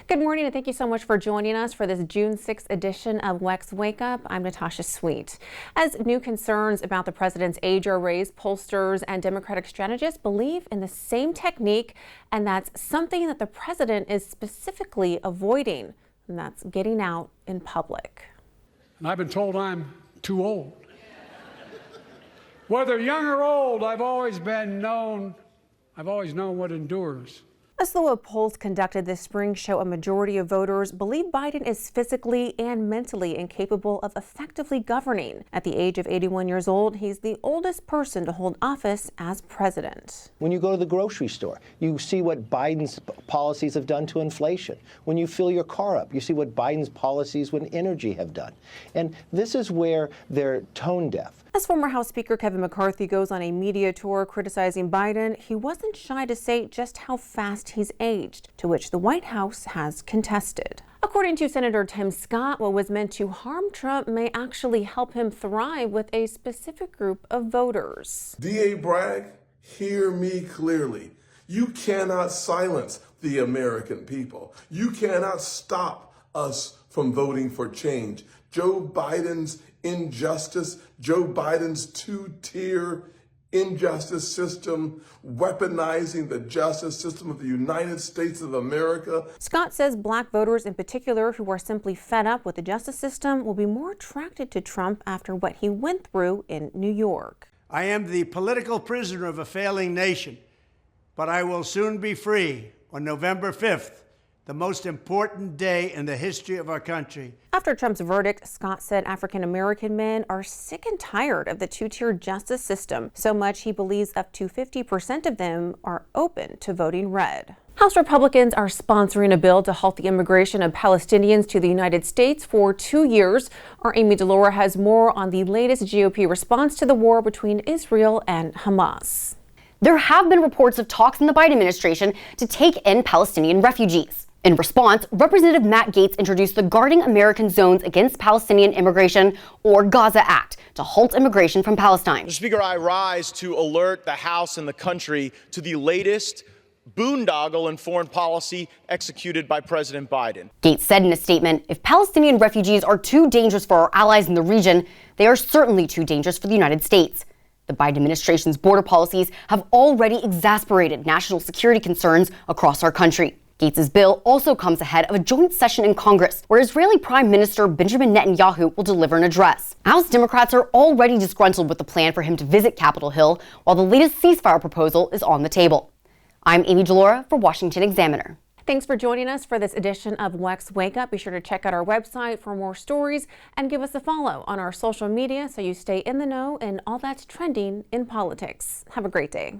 Good morning and thank you so much for joining us for this June 6th edition of WEX Wakeup. I'm Natasha Sweet. As new concerns about the president's age are raised, pollsters and Democratic strategists believe in the same technique, and that's something that the president is specifically avoiding, and that's getting out in public. And I've been told I'm too old. Whether young or old, I've always known what endures. A slew of polls conducted this spring show a majority of voters believe Biden is physically and mentally incapable of effectively governing. At the age of 81 years old, he's the oldest person to hold office as president. When you go to the grocery store, you see what Biden's policies have done to inflation. When you fill your car up, you see what Biden's policies with energy have done. And this is where they're tone deaf. As former House Speaker Kevin McCarthy goes on a media tour criticizing Biden, he wasn't shy to say just how fast he's aged, to which the White House has contested. According to Senator Tim Scott, what was meant to harm Trump may actually help him thrive with a specific group of voters. D.A. Bragg, hear me clearly. You cannot silence the American people. You cannot stop us from voting for change. Joe Biden's injustice, Joe Biden's two-tier injustice system, weaponizing the justice system of the United States of America. Scott says black voters in particular who are simply fed up with the justice system will be more attracted to Trump after what he went through in New York. I am the political prisoner of a failing nation, but I will soon be free on November 5th. The most important day in the history of our country. After Trump's verdict, Scott said African-American men are sick and tired of the two-tier justice system, so much he believes up to 50% of them are open to voting red. House Republicans are sponsoring a bill to halt the immigration of Palestinians to the United States for 2 years. Our Amy DeLaura has more on the latest GOP response to the war between Israel and Hamas. There have been reports of talks in the Biden administration to take in Palestinian refugees. In response, Representative Matt Gaetz introduced the Guarding American Zones Against Palestinian Immigration, or Gaza Act, to halt immigration from Palestine. Mr. Speaker, I rise to alert the House and the country to the latest boondoggle in foreign policy executed by President Biden. Gaetz said in a statement, if Palestinian refugees are too dangerous for our allies in the region, they are certainly too dangerous for the United States. The Biden administration's border policies have already exasperated national security concerns across our country. Gaetz's bill also comes ahead of a joint session in Congress where Israeli Prime Minister Benjamin Netanyahu will deliver an address. House Democrats are already disgruntled with the plan for him to visit Capitol Hill, while the latest ceasefire proposal is on the table. I'm Amy DeLaura for Washington Examiner. Thanks for joining us for this edition of WEX Wake Up. Be sure to check out our website for more stories and give us a follow on our social media so you stay in the know and all that's trending in politics. Have a great day.